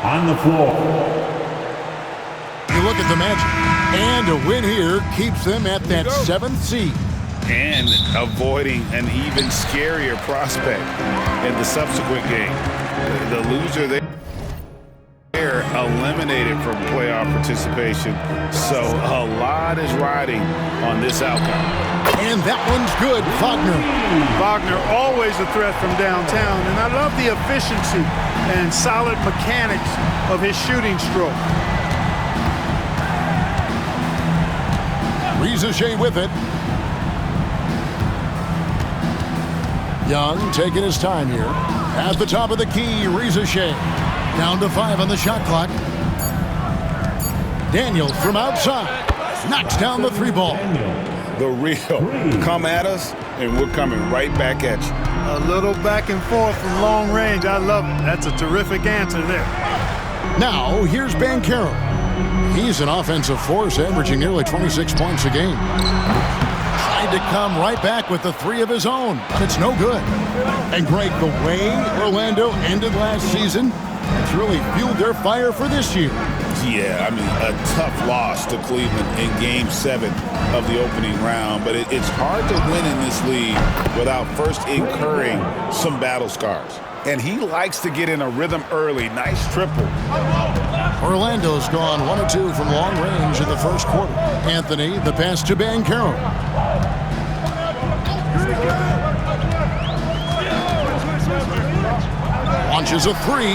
on the floor. You look at the Magic, and a win here keeps them at that 7th seed. And avoiding an even scarier prospect in the subsequent game. The loser there eliminated from playoff participation. So a lot is riding on this outcome. And that one's good, Wagner. Wagner always a threat from downtown, and I love the efficiency and solid mechanics of his shooting stroke. Rizachet with it. Young taking his time here. At the top of the key, Rizachet. Down to 5 on the shot clock. Daniels from outside. Knocks down the 3 ball. The real. Come at us, and we're coming right back at you. A little back and forth from long range. I love it. That's a terrific answer there. Now, here's Banchero. He's an offensive force, averaging nearly 26 points a game. Tried to come right back with the 3 of his own, but it's no good. And Greg, the way Orlando ended last season, it's really fueled their fire for this year. Yeah, I mean, a tough loss to Cleveland in Game 7 of the opening round, but it's hard to win in this league without first incurring some battle scars. And he likes to get in a rhythm early. Nice triple. Orlando's gone 1 of 2 from long range in the first quarter. Anthony, the pass to Banchero. Launches a 3,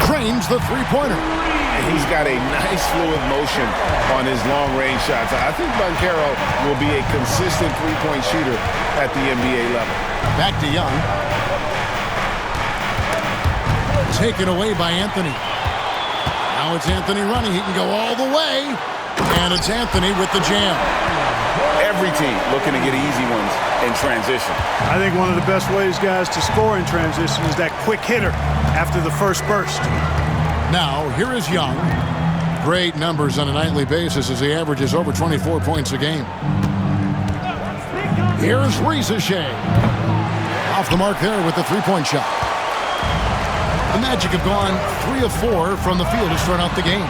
drains the 3-pointer. And he's got a nice fluid motion on his long-range shots. I think Banchero will be a consistent three-point shooter at the NBA level. Back to Young. Taken away by Anthony. Now it's Anthony running. He can go all the way. And it's Anthony with the jam. Every team looking to get easy ones in transition. I think one of the best ways, guys, to score in transition is that quick hitter after the first burst. Now, here is Young. Great numbers on a nightly basis as he averages over 24 points a game. Here's Rizachet. Off the mark there with the 3-point shot. The Magic have gone 3 of 4 from the field to start out the game.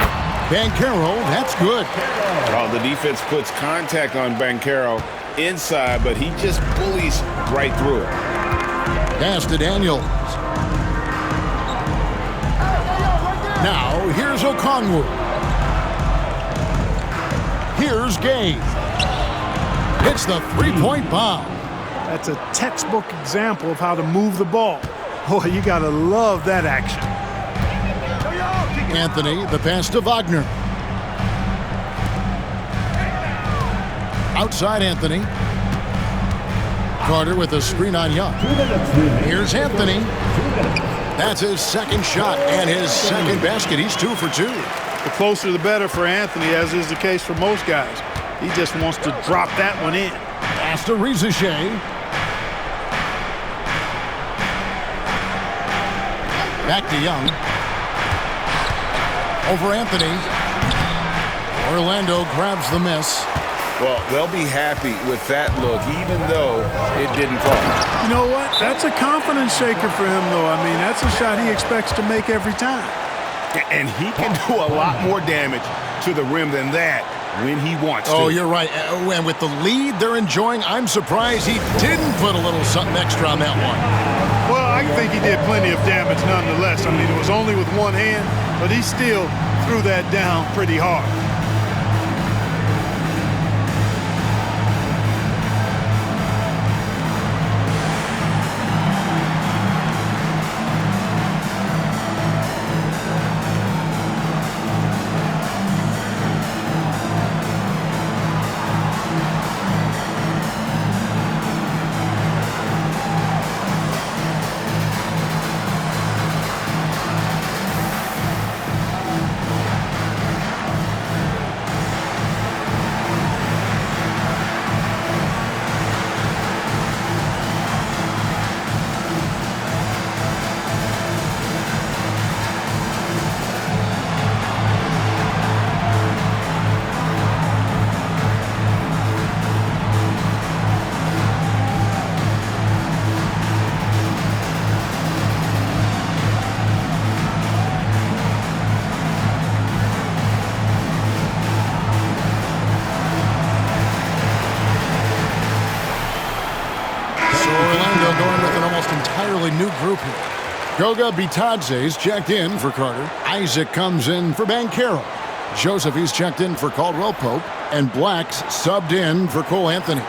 Banchero, that's good. Well, the defense puts contact on Banchero inside, but he just bullies right through it. Pass to Daniels. Now, here's Okongwu. Here's Gay. Hits the 3-point bomb. That's a textbook example of how to move the ball. Boy, you got to love that action. Anthony, the pass to Wagner. Outside Anthony. Carter with a screen on Young. Here's Anthony. That's his second shot and his second basket. He's 2 for 2. The closer the better for Anthony, as is the case for most guys. He just wants to drop that one in. Pass to Rizachet. Back to Young. Over Anthony. Orlando grabs the miss. Well, they'll be happy with that look, even though it didn't fall. You know what? That's a confidence shaker for him, though. I mean, that's a shot he expects to make every time. And he can do a lot more damage to the rim than that when he wants to. Oh, you're right. And with the lead they're enjoying, I'm surprised he didn't put a little something extra on that one. Well, I think he did plenty of damage nonetheless. I mean, it was only with one hand, but he still threw that down pretty hard. relatively new group here. Goga Bitadze's checked in for Carter. Isaac comes in for Banchero. Joseph, he's checked in for Caldwell Pope. And Black's subbed in for Cole Anthony.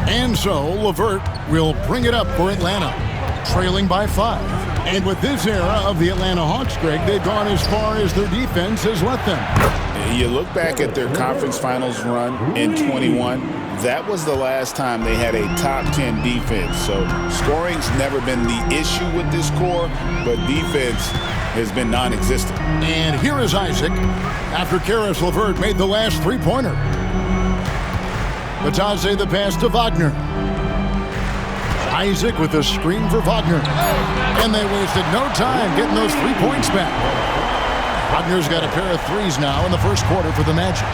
And so, LeVert will bring it up for Atlanta, trailing by 5. And with this era of the Atlanta Hawks, Greg, they've gone as far as their defense has let them. You look back at their conference finals run in 21, that was the last time they had a top 10 defense. So scoring's never been the issue with this core, but defense has been non-existent. And here is Isaac after Karis LeVert made the last three-pointer. Bitadze the pass to Wagner. Isaac with a screen for Wagner. And they wasted no time getting those 3 points back. Wagner's got a pair of threes now in the first quarter for the Magic.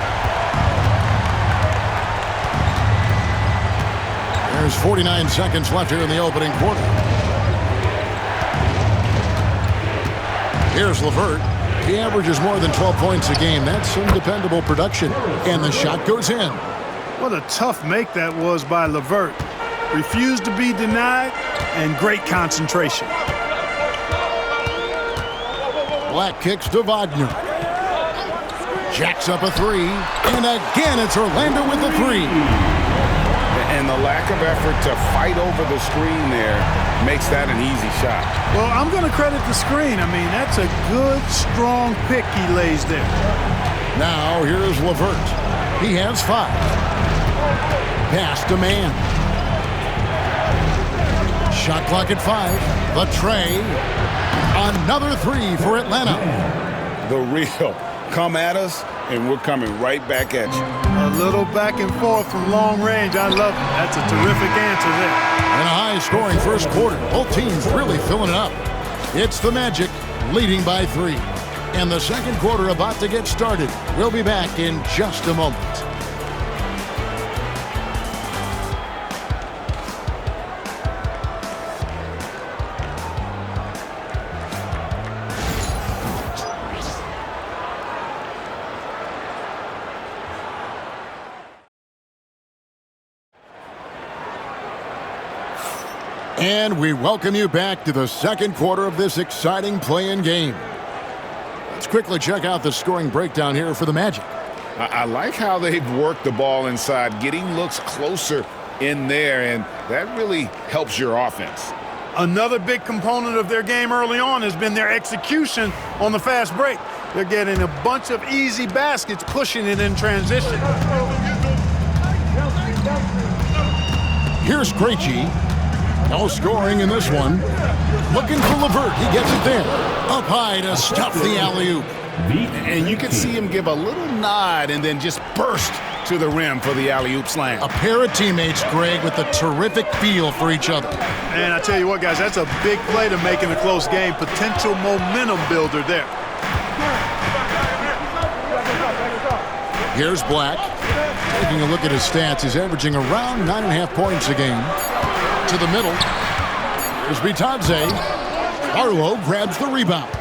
There's 49 seconds left here in the opening quarter. Here's LeVert. He averages more than 12 points a game. That's some dependable production. And the shot goes in. What a tough make that was by LeVert. Refused to be denied, and great concentration. Black kicks to Wagner. Jacks up a three. And again, it's Orlando with the three. And the lack of effort to fight over the screen there makes that an easy shot. Well, I'm going to credit the screen. I mean, that's a good, strong pick he lays there. Now, here's LeVert. He has 5. Pass to man. Shot clock at 5. The tray. Another 3 for Atlanta. The real. Come at us, and we're coming right back at you. A little back and forth from long range. I love it. That's a terrific answer there. And a high-scoring first quarter. Both teams really filling it up. It's the Magic leading by 3. And the second quarter about to get started. We'll be back in just a moment. And we welcome you back to the second quarter of this exciting play-in game. Let's quickly check out the scoring breakdown here for the Magic. I like how they've worked the ball inside, getting looks closer in there, and that really helps your offense. Another big component of their game early on has been their execution on the fast break. They're getting a bunch of easy baskets, pushing it in transition. Here's Krejci. No scoring in this one. Looking for LeVert. He gets it there. Up high to stuff the alley-oop. And you can see him give a little nod and then just burst to the rim for the alley-oop slam. A pair of teammates, Greg, with a terrific feel for each other. And I tell you what, guys, that's a big play to make in a close game. Potential momentum builder there. Here's Black. Taking a look at his stats, he's averaging around 9.5 points a game. To the middle. Here's Bitadze. Arlo grabs the rebound.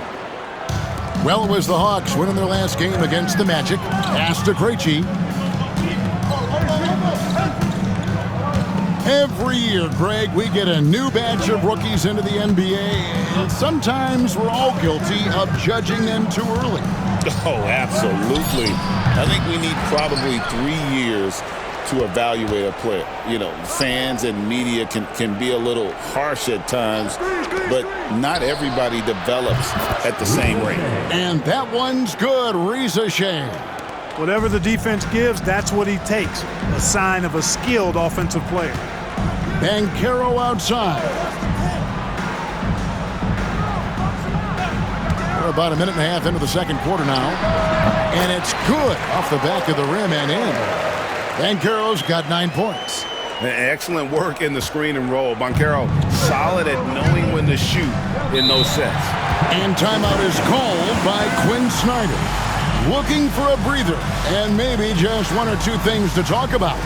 Well, it was the Hawks winning their last game against the Magic. Pass to Krejci. Every year, Greg, we get a new batch of rookies into the NBA, and sometimes we're all guilty of judging them too early. Oh, absolutely. I think we need probably 3 years to evaluate a player. You know, fans and media can be a little harsh at times, but not everybody develops at the same rate. And that one's good. Reza Shea. Whatever the defense gives, that's what he takes. A sign of a skilled offensive player. Banchero outside. We're about a minute and a half into the second quarter now. And it's good off the back of the rim and in. Banchero's got 9 points. Excellent work in the screen and roll. Banchero solid at knowing when to shoot in those sets. And timeout is called by Quinn Snyder. Looking for a breather and maybe just 1 or 2 things to talk about.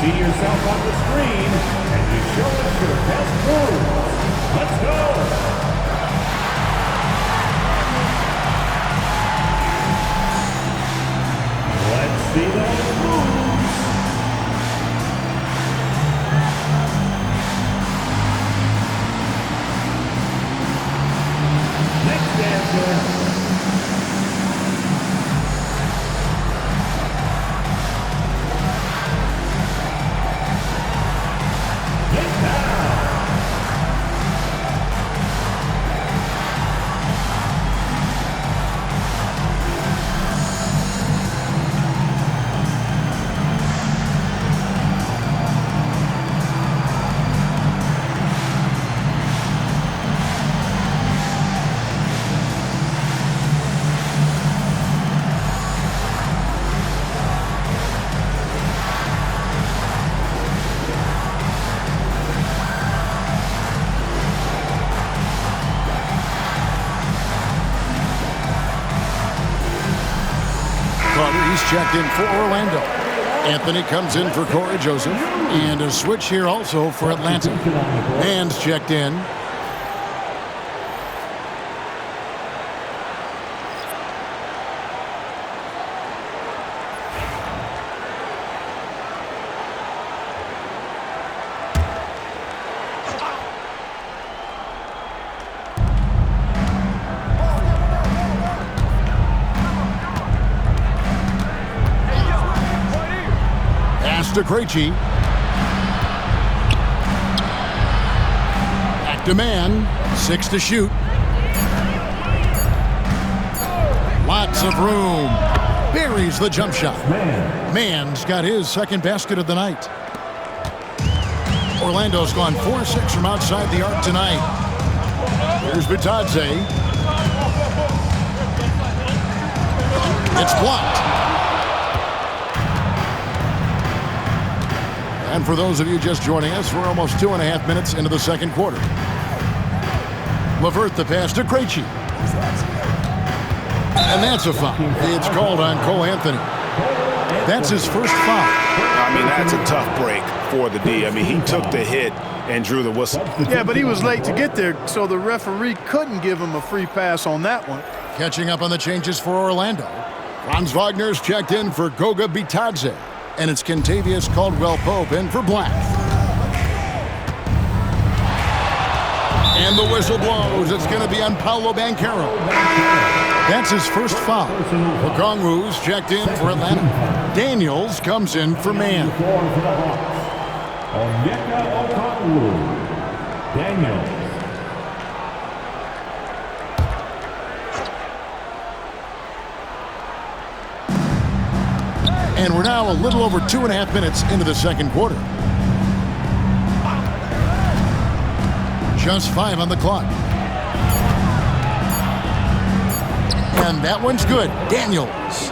see yourself on the screen and you show us your best moves. Let's go. Let's see those moves. Next dancer. Get down. He's checked in for Orlando. Anthony comes in for Corey Joseph. And a switch here also for Atlanta. Mann's checked in. To Krejci. Back to Mann. 6 to shoot. Lots of room. Buries the jump shot. Mann's got his second basket of the night. Orlando's gone 4-6 from outside the arc tonight. Here's Bitadze. It's blocked. And for those of you just joining us, we're almost 2.5 minutes into the second quarter. LeVert the pass to Krejci. And that's a foul. It's called on Cole Anthony. That's his first foul. I mean, that's a tough break for the D. I mean, he took the hit and drew the whistle. Yeah, but he was late to get there, so the referee couldn't give him a free pass on that one. Catching up on the changes for Orlando. Franz Wagner's checked in for Goga Bitadze. And it's Kentavious Caldwell-Pope in for Black. And the whistle blows. It's going to be on Paolo Banchero. That's his first foul. Okongwu's checked in for Atlanta. Daniels comes in for Mann. Onyeka Okongwu. Daniels. And we're now a little over 2.5 minutes into the second quarter. Just 5 on the clock. And that one's good. Daniels.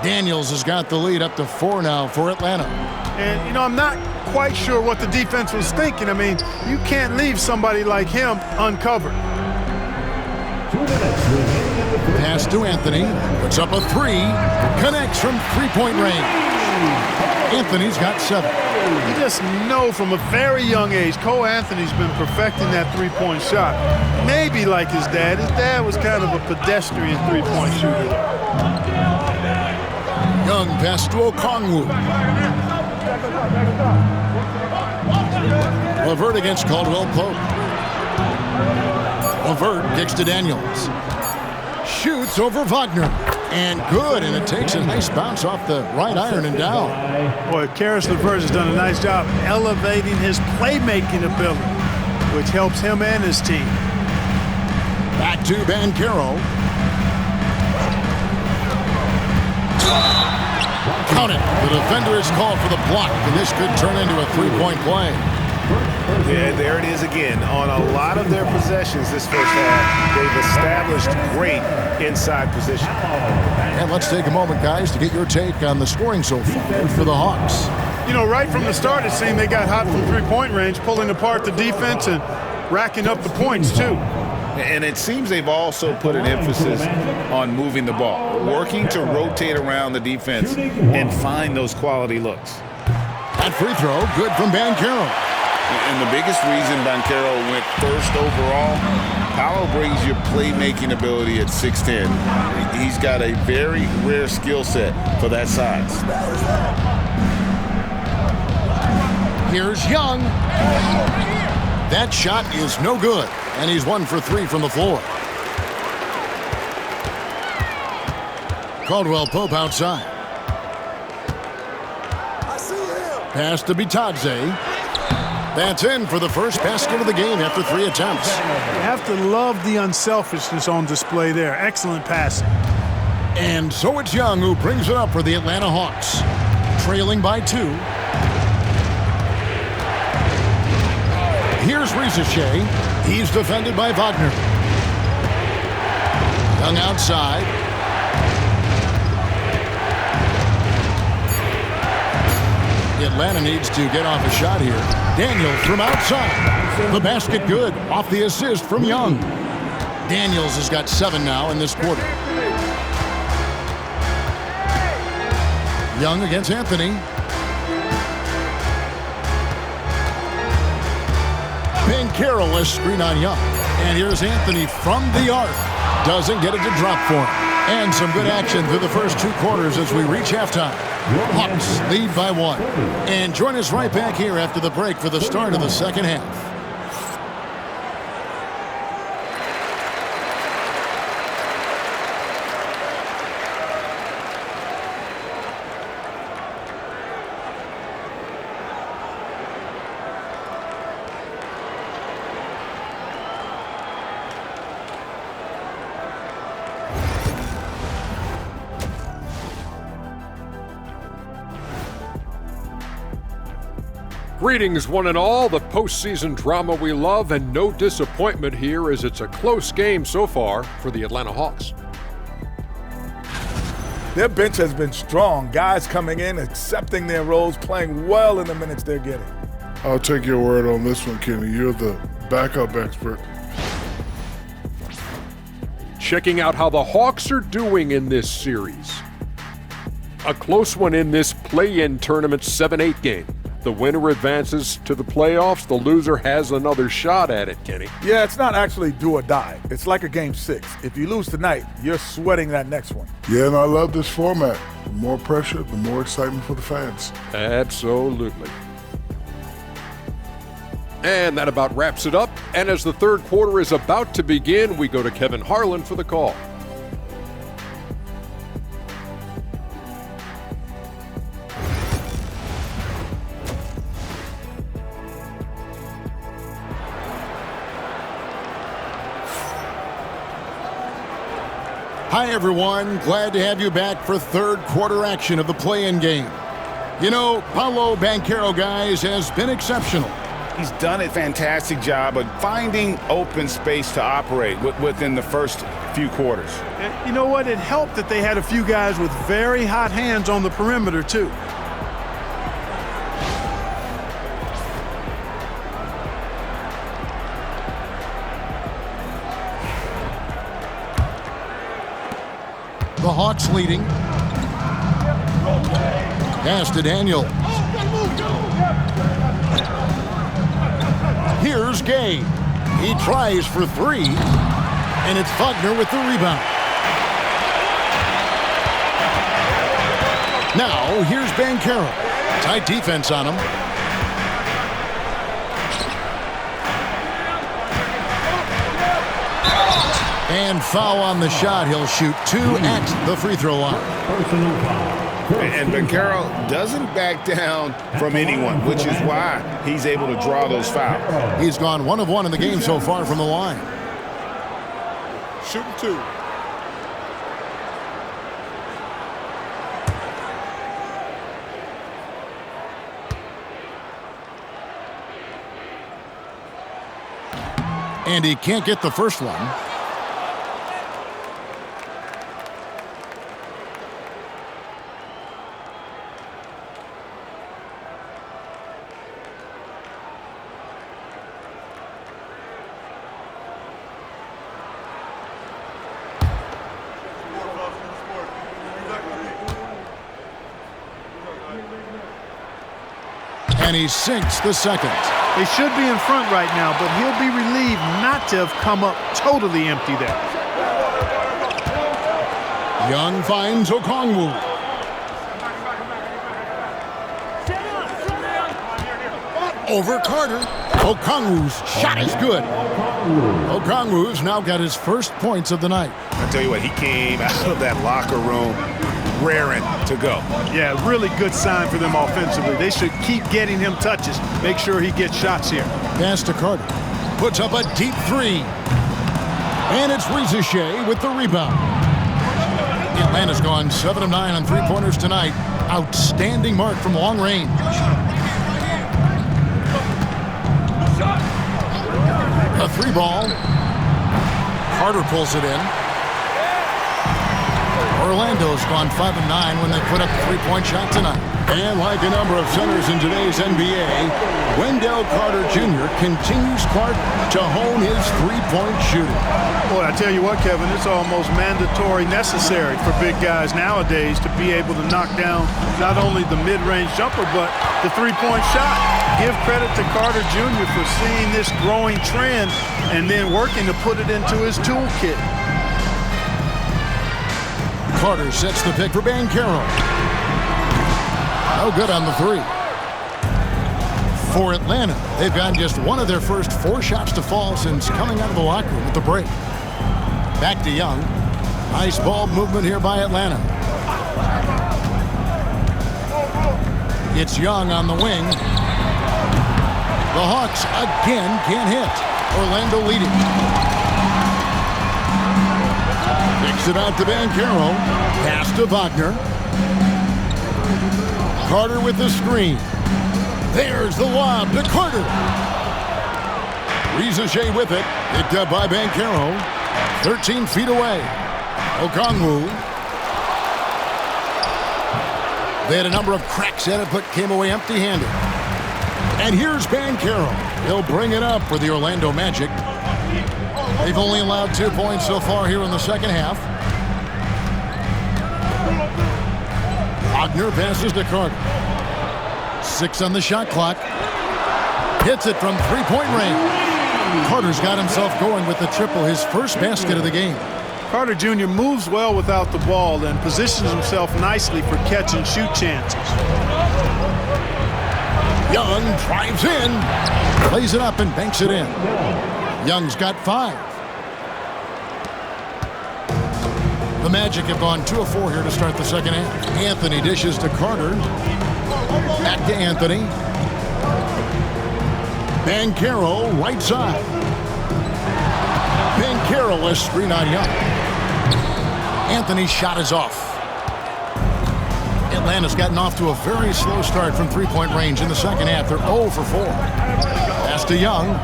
Daniels has got the lead up to 4 now for Atlanta. And, you know, I'm not quite sure what the defense was thinking. I mean, you can't leave somebody like him uncovered. 2 minutes remaining in the Pass to Anthony. Puts up a 3. Connects from three-point range. Anthony's got 7. You just know from a very young age, Cole Anthony's been perfecting that three-point shot. Maybe like his dad. His dad was kind of a pedestrian three-point shooter. Young pass to Okongwu. LeVert against Caldwell-Pope. LeVert kicks to Daniels. Shoots over Wagner. And good, and it takes a nice bounce off the right iron and down. Boy, Caris LeVert has done a nice job elevating his playmaking ability, which helps him and his team. Back to Banchero. Count it. The defender is called for the block, and this could turn into a three-point play. Yeah, there it is again. On a lot of their possessions this first half, they've established great inside position. And let's take a moment, guys, to get your take on the scoring so far for the Hawks. You know, right from the start, it seemed they got hot from three-point range, pulling apart the defense and racking up the points, too. And it seems they've also put an emphasis on moving the ball, working to rotate around the defense and find those quality looks. That free throw, good from Banchero. And the biggest reason Banchero went first overall, Paolo brings your playmaking ability at 6'10". He's got a very rare skill set for that size. Here's Young. That shot is no good, and he's 1 for 3 from the floor. Caldwell Pope outside. Pass to Bitadze. That's in for the first basket of the game after 3 attempts. You have to love the unselfishness on display there. Excellent passing. And so it's Young who brings it up for the Atlanta Hawks. Trailing by 2. Here's Ricochet. He's defended by Wagner. Young outside. Atlanta needs to get off a shot here. Daniels from outside. The basket good. Off the assist from Young. Daniels has got 7 now in this quarter. Young against Anthony. Banchero, a screen on Young. And here's Anthony from the arc. Doesn't get it to drop for him. And some good action through the first 2 quarters as we reach halftime. Hawks lead by 1. And join us right back here after the break for the start of the second half. Greetings, one and all. The postseason drama we love, and no disappointment here as it's a close game so far for the Atlanta Hawks. Their bench has been strong. Guys coming in, accepting their roles, playing well in the minutes they're getting. I'll take your word on this one, Kenny. You're the backup expert. Checking out how the Hawks are doing in this series. A close one in this play-in tournament 7-8 game. The winner advances to the playoffs. The loser has another shot at it, Kenny. Yeah, it's not actually do or die. It's like a game 6. If you lose tonight, you're sweating that next one. Yeah, and I love this format. The more pressure, the more excitement for the fans. Absolutely. And that about wraps it up. And as the third quarter is about to begin, we go to Kevin Harlan for the call. Hi, everyone. Glad to have you back for third quarter action of the play-in game. You know, Paolo Banchero, guys, has been exceptional. He's done a fantastic job of finding open space to operate within the first few quarters. And you know what? It helped that they had a few guys with very hot hands on the perimeter, too. The Hawks leading. Pass to Daniel. Here's Gay. He tries for 3, and it's Wagner with the rebound. Now, here's Banchero. Tight defense on him. And foul on the shot. He'll shoot 2 at the free throw line. And Banchero doesn't back down from anyone, which is why he's able to draw those fouls. He's gone 1 of 1 in the game so far from the line. Shooting 2. And he can't get the first one. And he sinks the second. They should be in front right now, but he'll be relieved not to have come up totally empty there. Young finds Okongwu. Over Carter. Okongwu's shot is good. Okongwu's now got his first points of the night. I tell you what, he came out of that locker room raring to go. Yeah, really good sign for them offensively. They should keep getting him touches. Make sure he gets shots here. Pass to Carter. Puts up a deep three. And it's Rizachet with the rebound. Atlanta's gone 7 of 9 on three-pointers tonight. Outstanding mark from long range. A three ball. Carter pulls it in. Orlando's gone 5 of 9 when they put up a three-point shot tonight. And like a number of centers in today's NBA, Wendell Carter Jr. continues, Clark, to hone his three-point shooting. Boy, I tell you what, Kevin, it's almost mandatory necessary for big guys nowadays to be able to knock down not only the mid-range jumper, but the three-point shot. Give credit to Carter Jr. for seeing this growing trend and then working to put it into his toolkit. Carter sets the pick for Banchero. No good on the three. For Atlanta, they've gotten just one of their first 4 shots to fall since coming out of the locker room with the break. Back to Young. Nice ball movement here by Atlanta. It's Young on the wing. The Hawks again can't hit. Orlando leading. Kicks it out to Banchero. Pass to Wagner. Carter with the screen. There's the lob to Carter. Rizachet with it. Picked up by Banchero. 13 feet away. Okongwu. They had a number of cracks at it, but came away empty-handed. And here's Banchero. He'll bring it up for the Orlando Magic. They've only allowed 2 points so far here in the second half. Wagner passes to Carter. 6 on the shot clock. Hits it from three-point range. Carter's got himself going with the triple, his first basket of the game. Carter Jr. moves well without the ball and positions himself nicely for catch and shoot chances. Young drives in, plays it up and banks it in. Young's got 5. The Magic have gone 2 of 4 here to start the second half. Anthony dishes to Carter. Back to Anthony. Banchero right side. Banchero a screen on Young. Anthony's shot is off. Atlanta's gotten off to a very slow start from three-point range in the second half. They're 0 for 4. Pass to Young.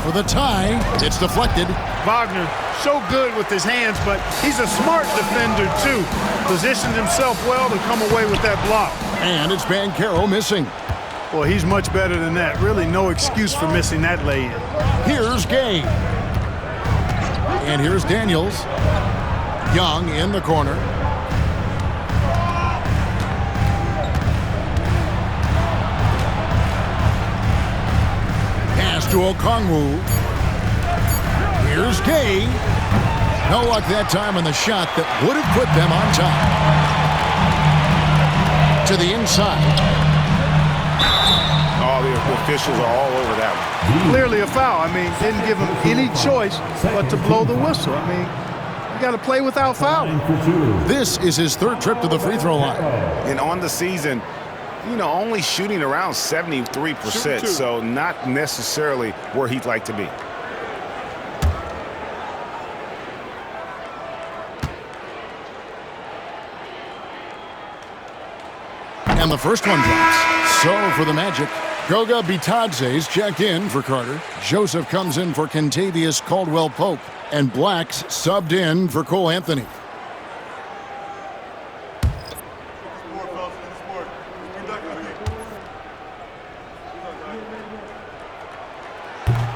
For the tie, it's deflected. Wagner, so good with his hands, but he's a smart defender, too. Positioned himself well to come away with that block. And it's Banchero missing. Well, he's much better than that. Really no excuse for missing that lay-in. Here's Gay. And here's Daniels. Young in the corner. Pass to Okongwu. Here's Gay. No luck that time on the shot that would have put them on top. To the inside. Oh, the officials are all over that one. Clearly a foul. I mean, didn't give him any choice but to blow the whistle. I mean, you got to play without fouling. This is his 3rd trip to the free throw line. And on the season, you know, only shooting around 73%, so not necessarily where he'd like to be. And the first one drops. So for the Magic, Goga Bitadze's checked in for Carter. Joseph comes in for Kentavious Caldwell-Pope. And Black's subbed in for Cole Anthony.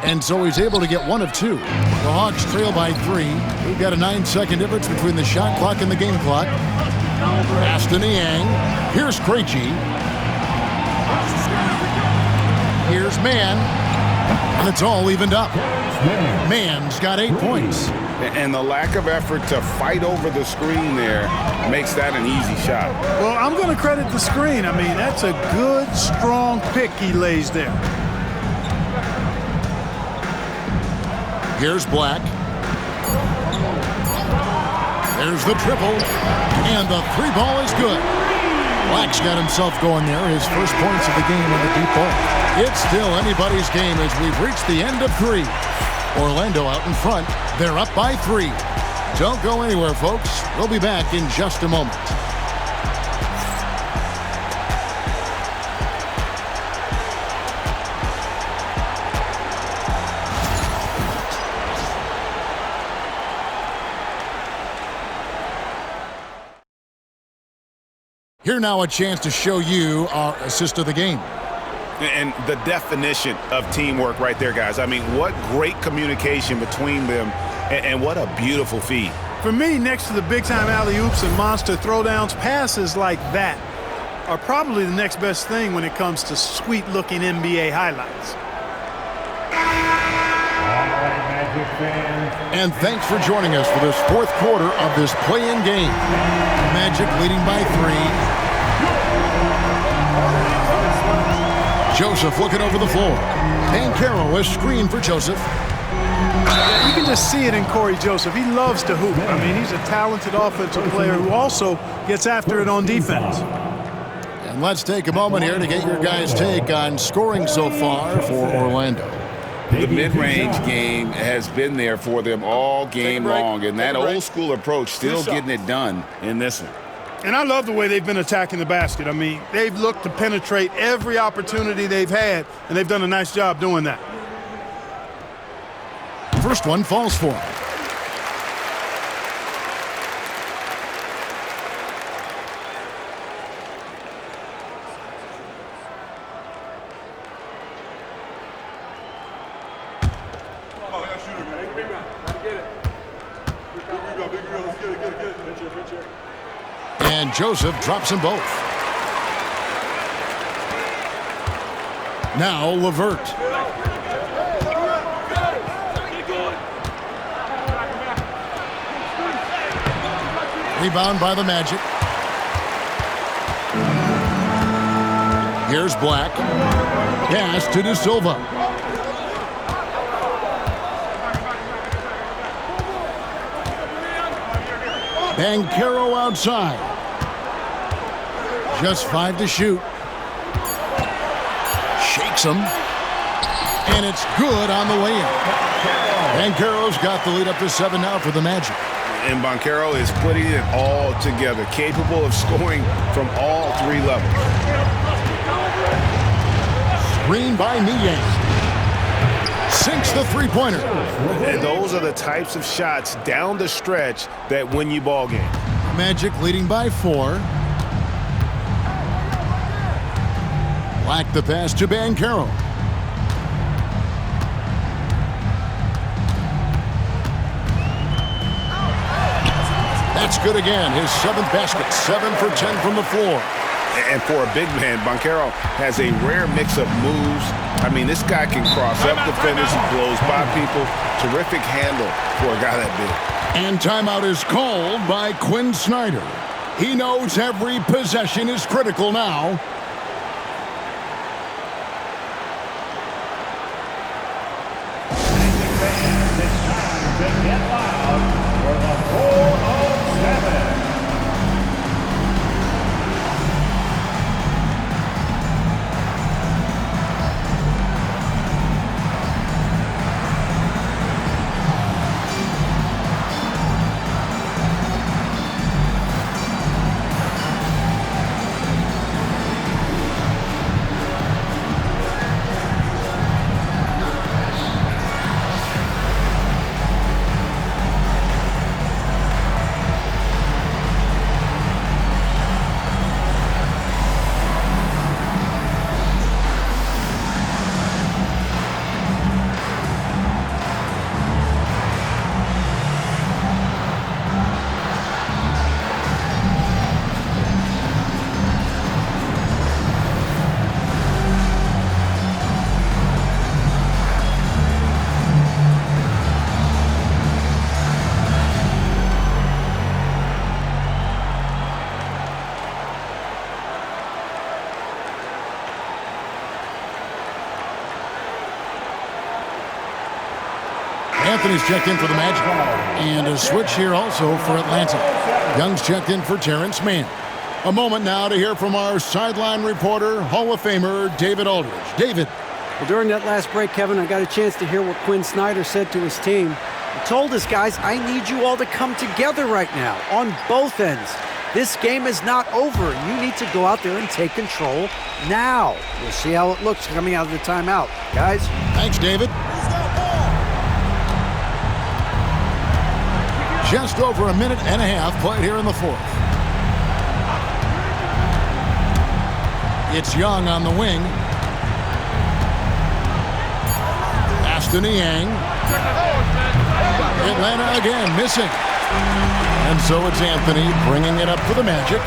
And so he's able to get 1 of 2. The Hawks trail by 3. We've got a 9-second difference between the shot clock and the game clock. Pass to Niang. Here's Krejci. Here's Mann. And it's all evened up. Mann's got 8 points. And the lack of effort to fight over the screen there makes that an easy shot. Well, I'm going to credit the screen. I mean, that's a good, strong pick he lays there. Here's Black. There's the triple. And the 3 ball is good. Black's got himself going there. His first points of the game on the deep ball. It's still anybody's game as we've reached the end of 3. Orlando out in front. They're up by 3. Don't go anywhere, folks. We'll be back in just a moment. Here now a chance to show you our assist of the game. And the definition of teamwork right there, guys. I mean, what great communication between them, and what a beautiful feed. For me, next to the big-time alley-oops and monster throwdowns, passes like that are probably the next best thing when it comes to sweet-looking NBA highlights. And thanks for joining us for this 4th quarter of this play-in game. Magic leading by 3. Joseph looking over the floor. Banchero is screen for Joseph. You can just see it in Corey Joseph. He loves to hoop. I mean, he's a talented offensive player who also gets after it on defense. And let's take a moment here to get your guys' take on scoring so far for Orlando. The mid-range game has been there for them all game long, and that old-school approach still getting it done in this one. And I love the way they've been attacking the basket. I mean, they've looked to penetrate every opportunity they've had, and they've done a nice job doing that. First one falls for him. And Joseph drops them both. Now LeVert. Rebound by the Magic. Here's Black. Pass to De Silva. Banchero outside. Just 5 to shoot. Shakes him. And it's good on the layup. Banchero's got the lead up to 7 now for the Magic. And Banchero is putting it all together, capable of scoring from all 3 levels. Screen by Niang. Sinks the 3-pointer. And those are the types of shots down the stretch that win you ball games. Magic leading by 4. Black the pass to Banchero. That's good again. His 7th basket. 7 for 10 from the floor. And for a big man, Banchero has a rare mix of moves. I mean, this guy can cross up defenders. He blows by people. Terrific handle for a guy that big. And timeout is called by Quinn Snyder. He knows every possession is critical now. It's time to get loud for the 407. Anthony's checked in for the Magic. And a switch here also for Atlanta. Young's checked in for Terrence Mann. A moment now to hear from our sideline reporter, Hall of Famer David Aldridge. David. Well, during that last break, Kevin, I got a chance to hear what Quinn Snyder said to his team. He told us, guys, I need you all to come together right now on both ends. This game is not over. You need to go out there and take control now. We'll see how it looks coming out of the timeout. Guys? Thanks, David. Just over a minute and a half played here in the fourth. It's Young on the wing. Pass to Niang. Atlanta again missing. And so it's Anthony bringing it up for the Magic.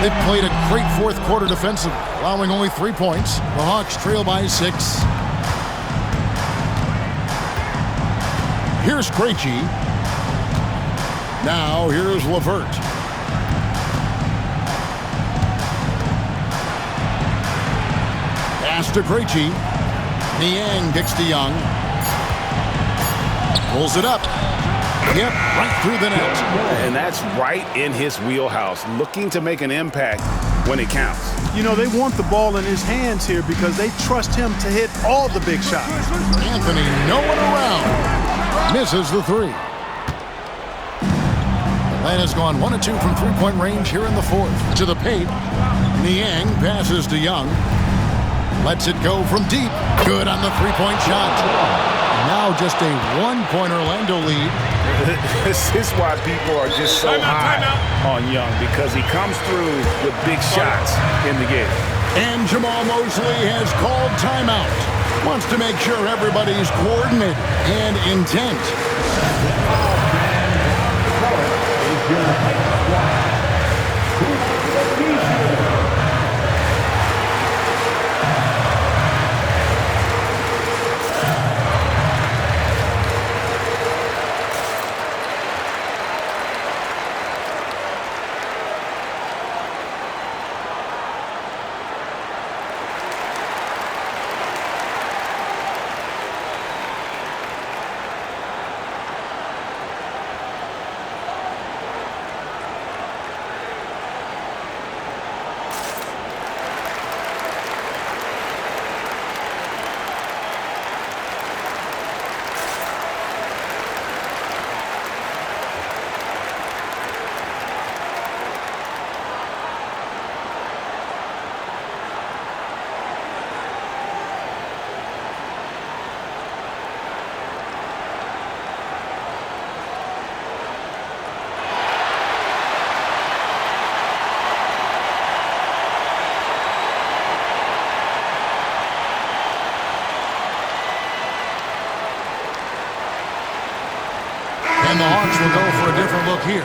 They've played a great fourth quarter defensively, allowing only 3 points. The Hawks trail by 6. Here's Krejci. Now here's LeVert. Pass to Krejci. Niang kicks to Young. Pulls it up. Yep, right through the net. And that's right in his wheelhouse, looking to make an impact when it counts. You know, they want the ball in his hands here because they trust him to hit all the big shots. Anthony, no one around. Misses the three. Atlanta's gone 1 of 2 from three-point range here in the fourth. To the paint. Niang passes to Young. Lets it go from deep. Good on the three-point shot. Now just a 1-point Orlando lead. This is why people are just so high on Young, because he comes through with big shots in the game. And Jamal Mosley has called timeout. Wants to make sure everybody's coordinated and intent. And the Hawks will go for a different look here.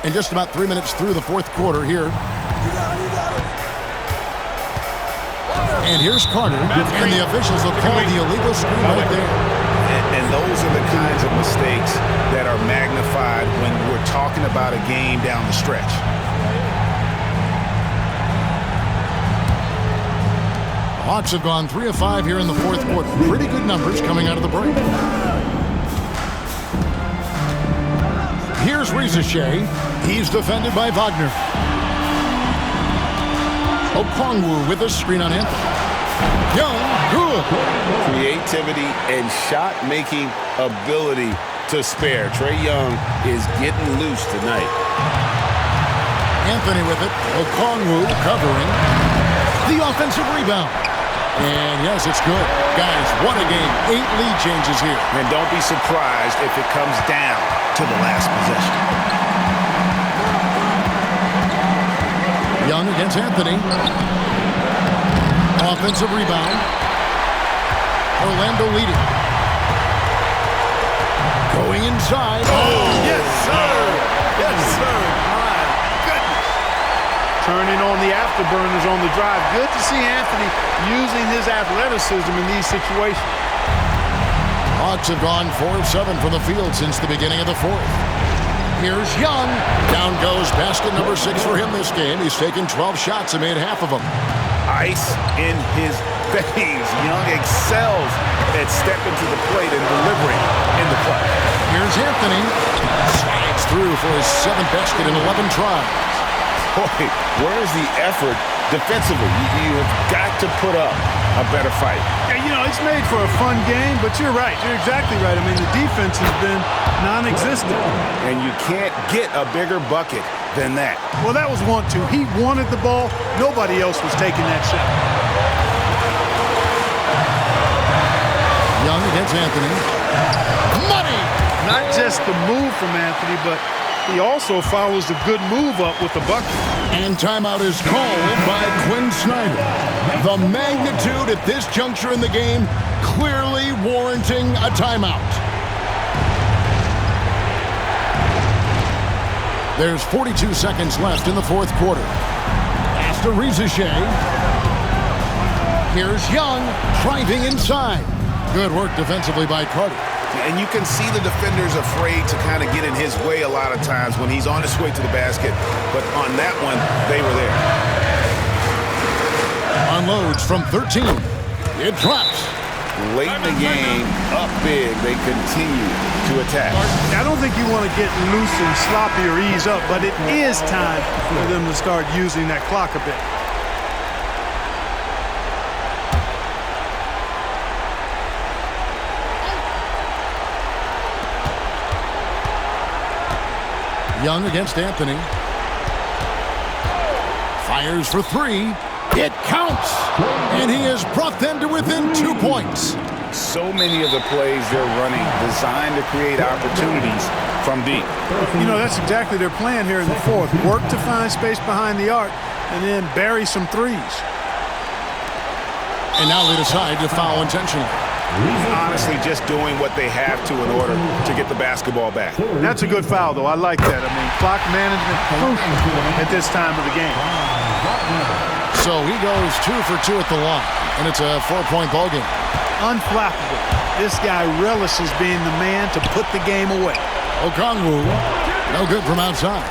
And just about 3 minutes through the fourth quarter here. And here's Carter, and the officials will call the illegal screen right there. And those are the kinds of mistakes that are magnified when we're talking about a game down the stretch. The Hawks have gone 3 of 5 here in the fourth quarter. Pretty good numbers coming out of the break. Here's Rizachet. He's defended by Wagner. Okongwu with a screen on Anthony. Young, good. Creativity and shot-making ability to spare. Trae Young is getting loose tonight. Anthony with it. Okongwu covering. The offensive rebound. And yes, it's good. Guys, what a game. 8 lead changes here. And don't be surprised if it comes down to the last possession. Young against Anthony. Offensive rebound. Orlando leading. Going inside. Oh, yes, sir. Yes, sir. My goodness. Turning on afterburners on the drive. Good to see Anthony using his athleticism in these situations. Hawks have gone 4 of 7 from the field since the beginning of the fourth. Here's Young. Down goes basket number 6 for him this game. He's taken 12 shots and made half of them. Ice in his veins. Young excels at stepping to the plate and delivering in the clutch. Here's Anthony. Slides through for his 7th basket in 11 tries. Boy, where's the effort defensively? You have got to put up a better fight. Yeah, you know, it's made for a fun game, but you're right. You're exactly right. I mean, the defense has been non-existent. And you can't get a bigger bucket than that. Well, that was 1-2. He wanted the ball. Nobody else was taking that shot. Young against Anthony. Money! Not just the move from Anthony, but he also follows the good move up with the bucket. And timeout is called by Quinn Snyder. The magnitude at this juncture in the game clearly warranting a timeout. There's 42 seconds left in the fourth quarter. Pass to Rizachet. Here's Young driving inside. Good work defensively by Carter. And you can see the defenders afraid to kind of get in his way a lot of times when he's on his way to the basket. But on that one, they were there. Unloads from 13. It drops. Late in the game, up big, they continue to attack. I don't think you want to get loose and sloppy or ease up, but it is time for them to start using that clock a bit. Young against Anthony. Fires for 3. It counts! And he has brought them to within 2 points. So many of the plays they're running designed to create opportunities from deep. You know, that's exactly their plan here in the fourth. Work to find space behind the arc and then bury some threes. And now they decide to foul intentionally. Honestly, just doing what they have to in order to get the basketball back. That's a good foul, though. I like that. I mean, clock management crucial at this time of the game. So he goes 2 for 2 at the line, and it's a 4-point ball game. Unflappable. This guy relishes being the man to put the game away. Okongwu, no good from outside.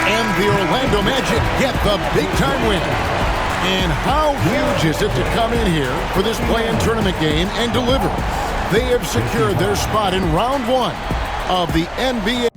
And the Orlando Magic get the big-time win. And how huge is it to come in here for this play-in tournament game and deliver? They have secured their spot in round 1 of the NBA.